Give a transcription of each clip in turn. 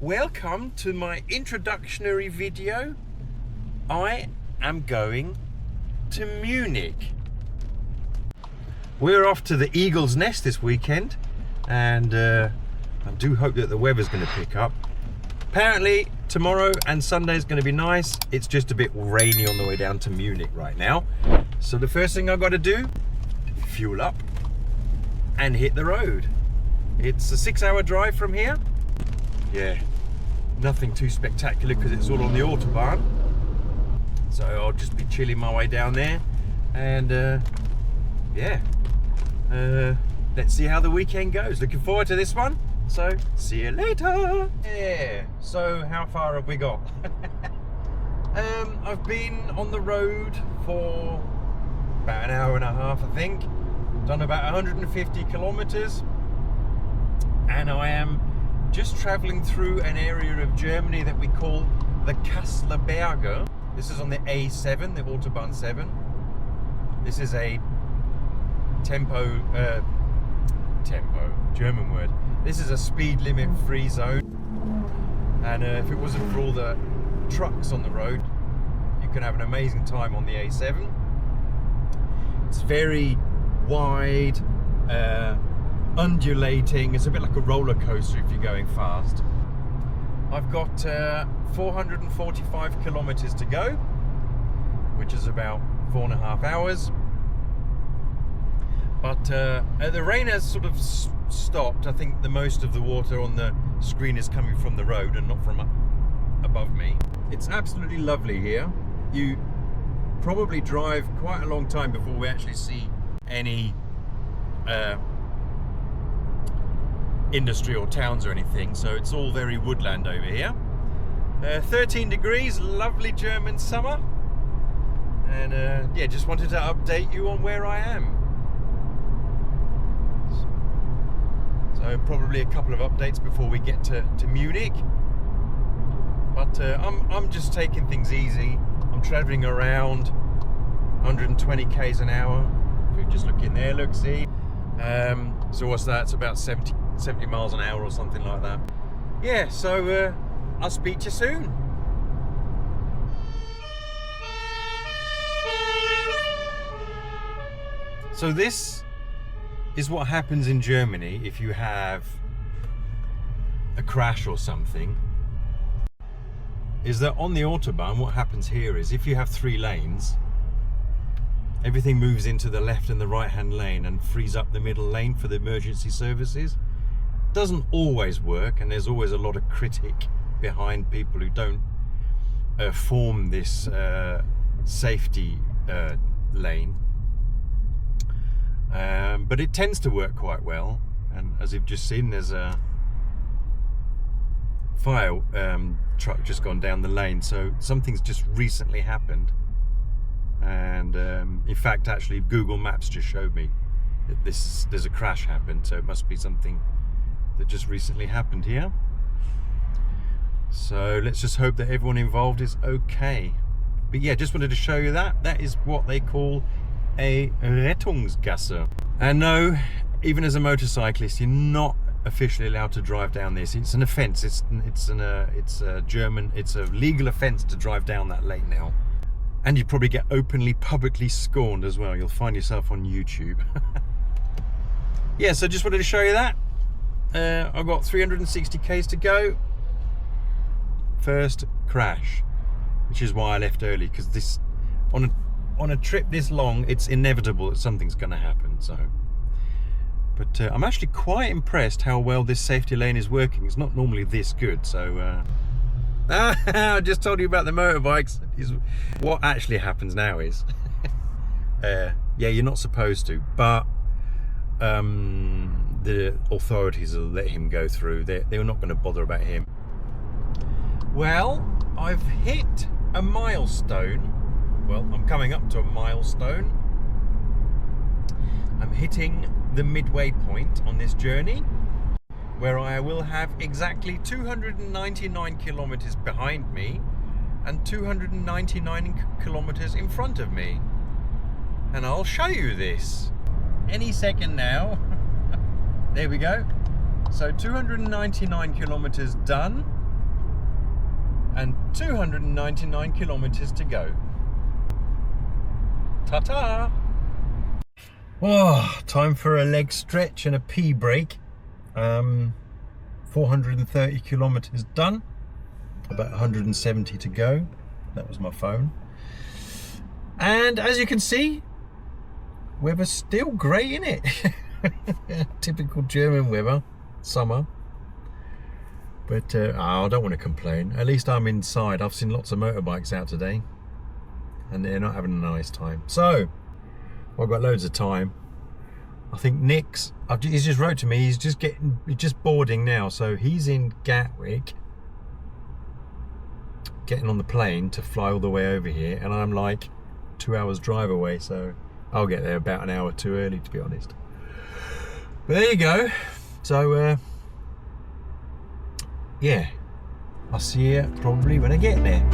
Welcome to my introductory video. I am going to Munich. We're off to the Eagle's Nest this weekend, and I do hope that the weather's going to pick up. Apparently tomorrow and Sunday is going to be nice. It's just a bit rainy on the way down to Munich right now. So the first thing I've got to do, fuel up and hit the road. It's a 6-hour drive from here. Yeah, nothing too spectacular because it's all on the Autobahn. So I'll just be chilling my way down there, and let's see how the weekend goes. Looking forward to this one. So see you later. Yeah. So how far have we got? I've been on the road for about an hour and a half, I think. Done about 150 kilometers, and I am just traveling through an area of Germany that we call the Kasseler Berge. This is on the A7, the Autobahn 7. This is a tempo, German word. This is a speed limit free zone. And if it wasn't for all the trucks on the road, you can have an amazing time on the A7. It's very wide, undulating. It's a bit like a roller coaster if you're going fast. I've got 445 kilometers to go, which is about 4.5 hours. But the rain has sort of stopped. I think the most of the water on the screen is coming from the road and not from above me. It's absolutely lovely here. You probably drive quite a long time before we actually see any industry or towns or anything, so it's all very woodland over here. 13 degrees, lovely German summer, and yeah, just wanted to update you on where I am. So probably a couple of updates before we get to Munich, but I'm just taking things easy. I'm traveling around 120 k's an hour. If you just look in there, look, see. So what's that? It's about 70 miles an hour or something like that. Yeah, so I'll speak to you soon. So this is what happens in Germany if you have a crash or something. Is that on the Autobahn, what happens here is if you have 3 lanes, everything moves into the left and the right hand lane and frees up the middle lane for the emergency services. Doesn't always work, and there's always a lot of critic behind people who don't form this safety lane, but it tends to work quite well. And as you've just seen, there's a fire truck just gone down the lane, so something's just recently happened. And in fact, actually Google Maps just showed me that there's a crash happened, so it must be something that just recently happened here. So let's just hope that everyone involved is okay. But yeah, just wanted to show you that is what they call a Rettungsgasse. And no, even as a motorcyclist, you're not officially allowed to drive down this. It's an offence. It's a legal offence to drive down that lane now. And you'd probably get openly, publicly scorned as well. You'll find yourself on YouTube. Yeah, so just wanted to show you that. I've got 360 k's to go. First crash, which is why I left early, because this on a trip this long, it's inevitable that something's going to happen. So, but I'm actually quite impressed how well this safety lane is working. It's not normally this good. So. I just told you about the motorbikes. What actually happens now is, yeah, you're not supposed to, but the authorities will let him go through. They're not going to bother about him. Well, I've hit a milestone. Well, I'm coming up to a milestone. I'm hitting the midway point on this journey, where I will have exactly 299 kilometers behind me and 299 kilometers in front of me. And I'll show you this any second now. There we go. So 299 kilometers done. and 299 kilometers to go. Ta-ta! Oh, time for a leg stretch and a pee break. 430 kilometers done, about 170 to go. That was my phone. And as you can see, weather's still great, isn't it? Typical German weather, summer. But I don't want to complain. At least I'm inside. I've seen lots of motorbikes out today, and they're not having a nice time. So I've got loads of time. I think Nick's, he's just wrote to me, he's just boarding now. So he's in Gatwick, getting on the plane to fly all the way over here, and I'm like 2 hours drive away, so I'll get there about an hour too early, to be honest. But there you go. So yeah, I'll see you probably when I get there.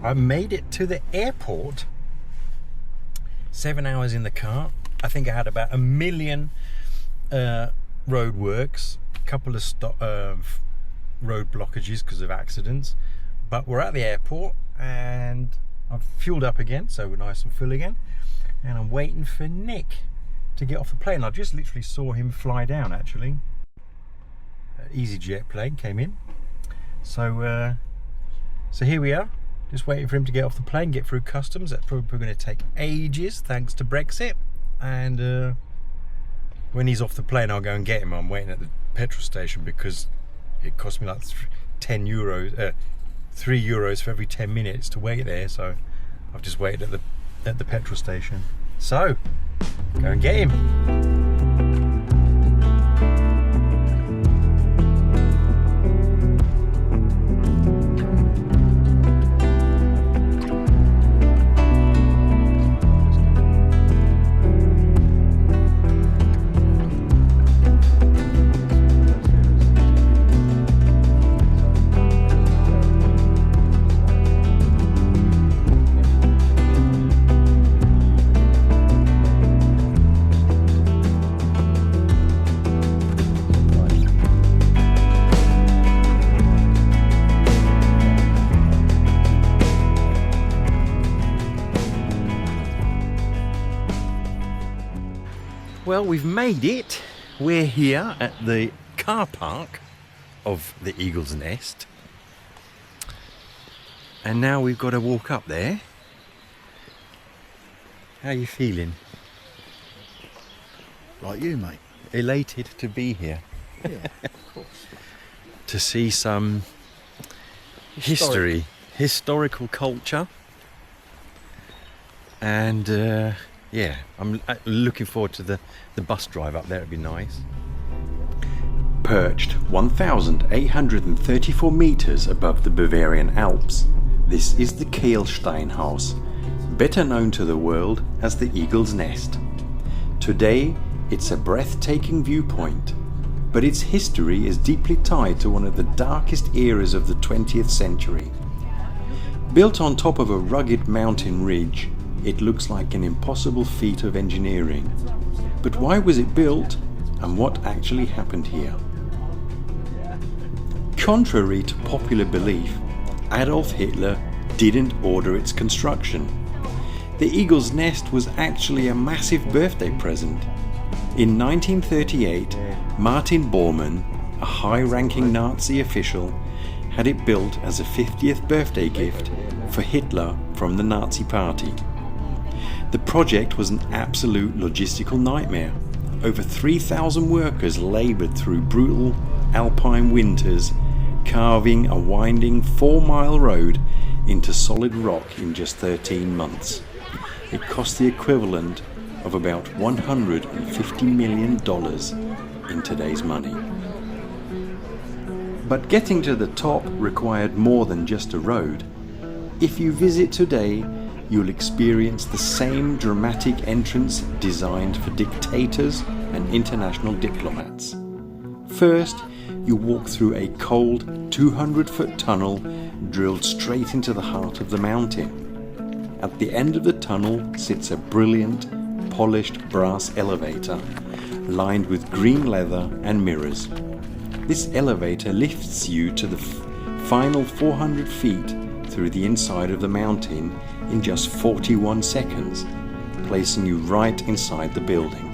I made it to the airport. 7 hours in the car. I think I had about 1 million road works, a couple of road blockages because of accidents, but we're at the airport and I've fueled up again, so we're nice and full again, and I'm waiting for Nick to get off the plane. I just literally saw him fly down, actually. EasyJet plane came in, so here we are. Just waiting for him to get off the plane, get through customs. That's probably going to take ages thanks to Brexit. And when he's off the plane, I'll go and get him. I'm waiting at the petrol station because it cost me like 3 euros for every 10 minutes to wait there. So I've just waited at the petrol station. So go and get him. Well, we've made it. We're here at the car park of the Eagle's Nest. And now we've got to walk up there. How are you feeling? Like you, mate. Elated to be here. Yeah, of course. To see some historical culture. And yeah, I'm looking forward to the bus drive up there. It'd be nice. Perched 1,834 meters above the Bavarian Alps, this is the Kehlsteinhaus, better known to the world as the Eagle's Nest. Today, it's a breathtaking viewpoint, but its history is deeply tied to one of the darkest eras of the 20th century. Built on top of a rugged mountain ridge, it looks like an impossible feat of engineering. But why was it built, and what actually happened here? Contrary to popular belief, Adolf Hitler didn't order its construction. The Eagle's Nest was actually a massive birthday present. In 1938, Martin Bormann, a high-ranking Nazi official, had it built as a 50th birthday gift for Hitler from the Nazi Party. The project was an absolute logistical nightmare. Over 3,000 workers laboured through brutal alpine winters carving a winding 4-mile road into solid rock in just 13 months. It cost the equivalent of about $150 million in today's money. But getting to the top required more than just a road. If you visit today, you'll experience the same dramatic entrance designed for dictators and international diplomats. First, you walk through a cold 200-foot tunnel drilled straight into the heart of the mountain. At the end of the tunnel sits a brilliant, polished brass elevator, lined with green leather and mirrors. This elevator lifts you to the final 400 feet through the inside of the mountain in just 41 seconds, placing you right inside the building.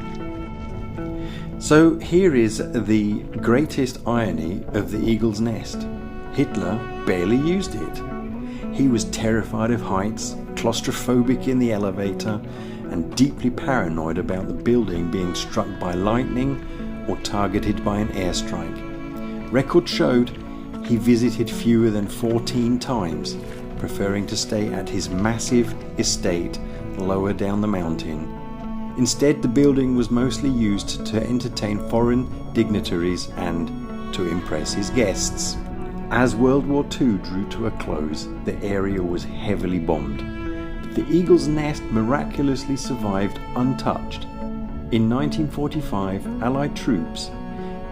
So here is the greatest irony of the Eagle's Nest. Hitler barely used it. He was terrified of heights, claustrophobic in the elevator, and deeply paranoid about the building being struck by lightning or targeted by an airstrike. Records showed he visited fewer than 14 times, preferring to stay at his massive estate lower down the mountain. Instead, the building was mostly used to entertain foreign dignitaries and to impress his guests. As World War II drew to a close, the area was heavily bombed. But the Eagle's Nest miraculously survived untouched. In 1945, Allied troops,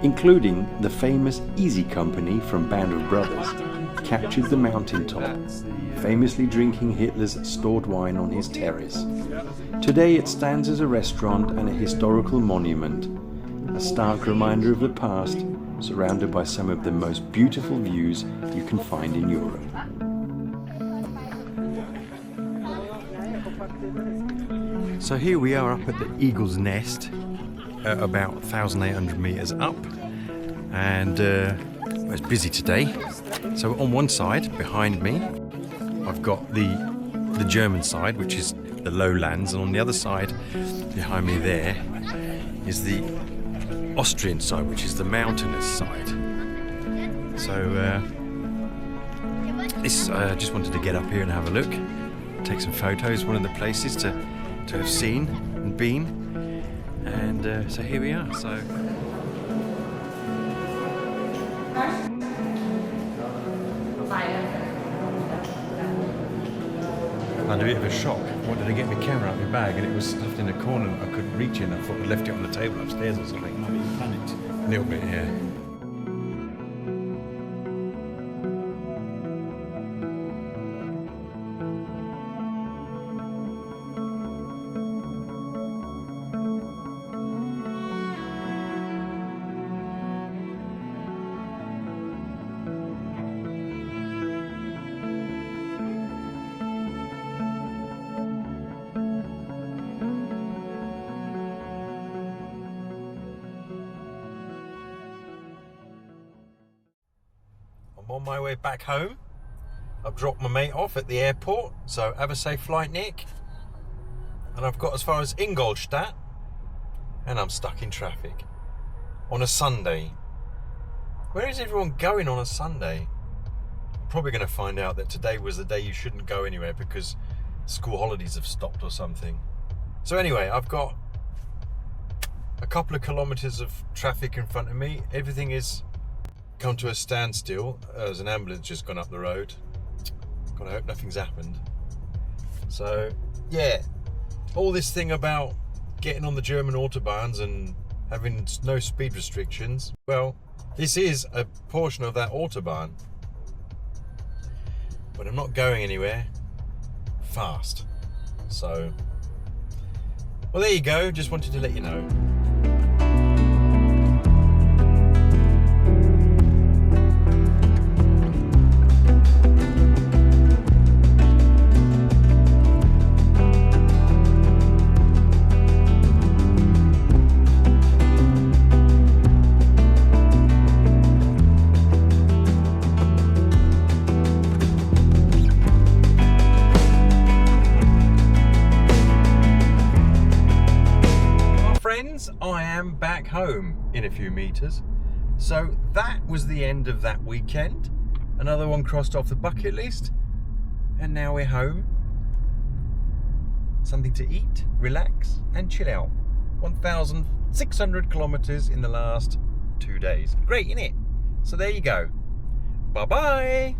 including the famous Easy Company from Band of Brothers, captured the mountaintop, famously drinking Hitler's stored wine on his terrace. Today it stands as a restaurant and a historical monument, a stark reminder of the past, surrounded by some of the most beautiful views you can find in Europe. So here we are up at the Eagle's Nest, about 1,800 meters up, and it's busy today. So on one side, behind me, I've got the German side, which is the lowlands, and on the other side, behind me there, is the Austrian side, which is the mountainous side. So just wanted to get up here and have a look, take some photos. One of the places to have seen and been, and so here we are. So. I had a bit of a shock. I wanted to get my camera out of my bag and it was stuffed in a corner and I couldn't reach it, and I thought I left it on the table upstairs or something. I mean, panicked a little bit here. I'm on my way back home. I've dropped my mate off at the airport, so have a safe flight, Nick. And I've got as far as Ingolstadt, and I'm stuck in traffic on a Sunday. Where is everyone going on a Sunday? I'm probably going to find out that today was the day you shouldn't go anywhere because school holidays have stopped or something. So anyway, I've got a couple of kilometers of traffic in front of me. Everything is come to a standstill. There's an ambulance just gone up the road. Gotta hope nothing's happened. So yeah, all this thing about getting on the German autobahns and having no speed restrictions, well, this is a portion of that autobahn, but I'm not going anywhere fast. So well, there you go, just wanted to let you know. I am back home in a few meters. So that was the end of that weekend. Another one crossed off the bucket list. And now we're home. Something to eat, relax, and chill out. 1,600 kilometers in the last 2 days. Great, isn't it? So there you go. Bye-bye.